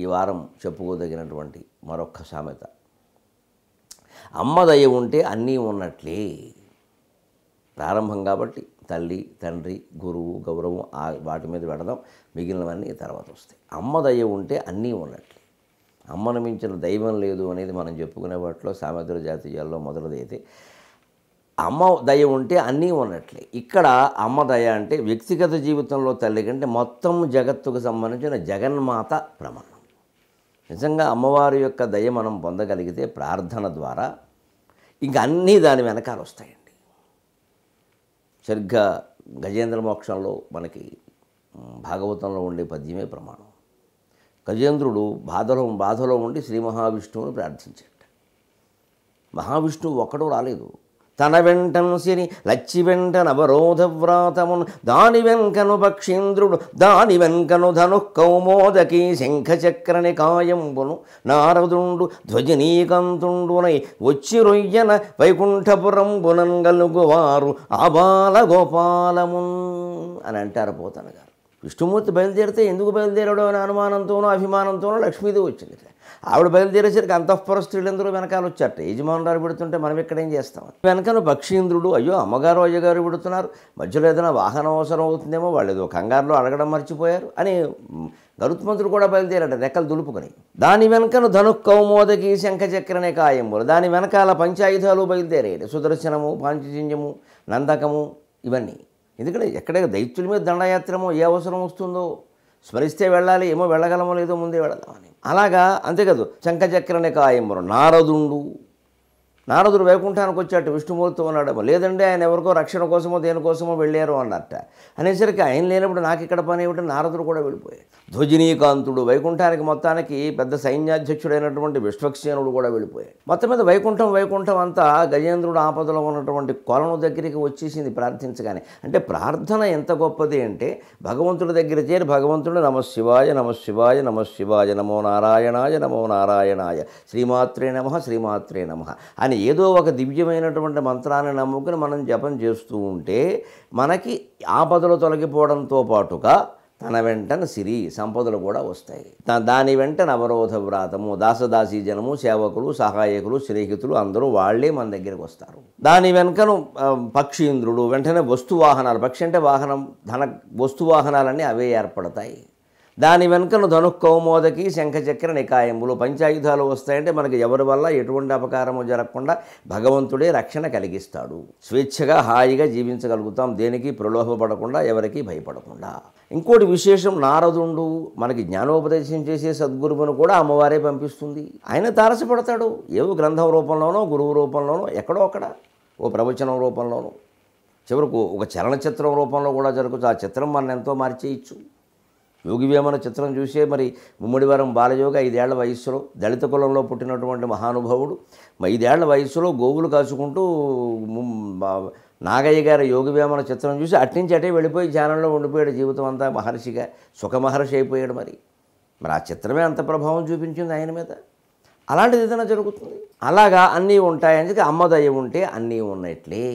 ఈ వారం చెప్పుకోదగినటువంటి మరొక్క సామెత. అమ్మ దయ ఉంటే అన్నీ ఉన్నట్లే. ప్రారంభం కాబట్టి తల్లి, తండ్రి, గురువు, గౌరవం వాటి మీద పెడదాం, మిగిలినవన్నీ తర్వాత వస్తాయి. అమ్మ దయ ఉంటే అన్నీ ఉన్నట్లే. అమ్మను మించిన దైవం లేదు అనేది మనం చెప్పుకునే వాటిలో సామెతల జాతీయాల్లో మొదటిదైతే అమ్మ దయ ఉంటే అన్నీ ఉన్నట్లే. ఇక్కడ అమ్మ దయ అంటే వ్యక్తిగత జీవితంలో తల్లి కంటే మొత్తం జగత్తుకు సంబంధించిన జగన్మాత ప్రమాణం. నిజంగా అమ్మవారి యొక్క దయ మనం పొందగలిగితే ప్రార్థన ద్వారా ఇంక అన్నీ దాని వెనకాల వస్తాయండి. సరిగ్గా గజేంద్ర మోక్షంలో మనకి భాగవతంలో ఉండే పద్యమే ప్రమాణం. గజేంద్రుడు బాధలో ఉండి శ్రీ మహావిష్ణువుని ప్రార్థించాడు. మహావిష్ణువు ఒక్కడూ రాలేదు. తన వెంటను సిరి లచ్చి వెంటన అవరోధ వ్రాతమును దాని వెంకను పక్షీంద్రుడు దాని వెంకను ధను కౌమోదకి శంఖచక్రని కాయంబును నారదుండు ధ్వజనీకంతుండునై వచ్చి రొయ్యన వైకుంఠపురంబునన్ గలుగువారు ఆబాల గోపాలమున్ అని అంటారు పోతన గారు. విష్ణుమూర్తి బయలుదేరితే ఎందుకు బయలుదేరాడో అనే అనుమానంతోనో అభిమానంతోనో లక్ష్మీదేవి వచ్చింది. ఆవిడ బయలుదేరేసరికి అంతఃపుర స్త్రీలందరూ వెనకాల వచ్చారట. యజమానురాలు పెడుతుంటే మనం ఎక్కడేం చేస్తాం? వెనకను పక్షీంద్రుడు అయ్యో అమ్మగారు అయ్యగారు పెడుతున్నారు, మధ్యలో ఏదైనా వాహనం అవసరం అవుతుందేమో, వాళ్ళు ఏదో కంగారులో అడగడం మర్చిపోయారు అని గరుత్మంతుడు కూడా బయలుదేరాడు రెక్కలు దులుపుకొని. దాని వెనకను ధను కౌమోదకి శంఖచక్రనే కాయంబులు. దాని వెనకాల పంచాయుధాలు బయలుదేరాడు. సుదర్శనము, పాంచజన్యము, నందకము ఇవన్నీ. ఎందుకంటే ఎక్కడ దైత్యుల మీద దండయాత్రమో ఏ అవసరం వస్తుందో స్మరిస్తే వెళ్ళాలి, ఏమో వెళ్ళగలమో లేదో ముందే వెళదామని. అలాగా అంతేకాదు శంఖచక్రనే కాయంబును. నారదుడు వైకుంఠానికి వచ్చాట, విష్ణుమూర్తి ఉన్నాడేమో. లేదంటే ఆయన ఎవరికో రక్షణ కోసమో దేనికోసమో వెళ్ళారు అన్నట్ట. అనేసరికి ఆయన లేనప్పుడు నాకు ఇక్కడ పని ఏమిటి, నారదుడు కూడా వెళ్ళిపోయాడు. ధ్వజనీకాంతుడు వైకుంఠానికి మొత్తానికి పెద్ద సైన్యాధ్యక్షుడైనటువంటి విశ్వక్సేనుడు కూడా వెళ్ళిపోయాడు. మొత్తం మీద వైకుంఠం అంతా గజేంద్రుడు ఆపదలో ఉన్నటువంటి కొలను దగ్గరికి వచ్చేసింది ప్రార్థించగానే. అంటే ప్రార్థన ఎంత గొప్పది అంటే భగవంతుడి దగ్గర చేరి భగవంతుడు నమశివాయ నమశివాయ నమశివాయ నమో నారాయణాయ నమో నారాయణాయ శ్రీమాత్రే నమః శ్రీమాత్రే నమః అని ఏదో ఒక దివ్యమైనటువంటి మంత్రాన్ని నమ్ముకుని మనం జపం చేస్తూ ఉంటే మనకి ఆపదలు తొలగిపోవడంతో పాటుగా తన వెంటన సిరి సంపదలు కూడా వస్తాయి. దాని వెంటన అవరోధ వ్రాతము, దాసదాసీ జనము, సేవకులు, సహాయకులు, స్నేహితులు అందరూ వాళ్లే మన దగ్గరికి వస్తారు. దాని వెనుకను పక్షీంద్రుడు వెంటనే వస్తువాహనాలు, పక్షి అంటే వాహనం, వస్తువాహనాలన్నీ అవే ఏర్పడతాయి. దాని వెనుకను ధను కౌమోదకి శంఖచక్ర నికాయములు పంచాయుధాలు వస్తాయంటే మనకి ఎవరి వల్ల ఎటువంటి అపకారము జరగకుండా భగవంతుడే రక్షణ కలిగిస్తాడు. స్వేచ్ఛగా హాయిగా జీవించగలుగుతాం, దేనికి ప్రలోభపడకుండా, ఎవరికి భయపడకుండా. ఇంకోటి విశేషం, నారదుండు మనకి జ్ఞానోపదేశం చేసే సద్గురువును కూడా అమ్మవారే పంపిస్తుంది. ఆయన తారసపడతాడు, ఏవో గ్రంథం రూపంలోనో గురువు రూపంలోనో ఎక్కడో అక్కడ ఓ ప్రవచనం రూపంలోనో, చివరకు ఒక చలనచిత్రం రూపంలో కూడా జరగచ్చు. ఆ చిత్రం మనం ఎంతో మార్చేయచ్చు. యోగివేమన చిత్రం చూసే మరి ముమ్మడివరం బాలయోగి 5 ఏళ్ల వయస్సులో దళిత కులంలో పుట్టినటువంటి మహానుభావుడు 5 ఏళ్ల వయస్సులో గోవులు కాచుకుంటూ నాగయ్య గారి యోగివేమన చిత్రం చూసి అట్నుంచి అటే వెళ్ళిపోయి ధ్యానంలో ఉండిపోయాడు. జీవితం అంతా మహర్షిగా సుఖమహర్షి అయిపోయాడు. మరి ఆ చిత్రమే అంత ప్రభావం చూపించింది ఆయన మీద. అలాంటిది ఏదైనా జరుగుతుంది. అలాగా అన్నీ ఉంటాయని అమ్మ దయ ఉంటే అన్నీ ఉన్నట్లే.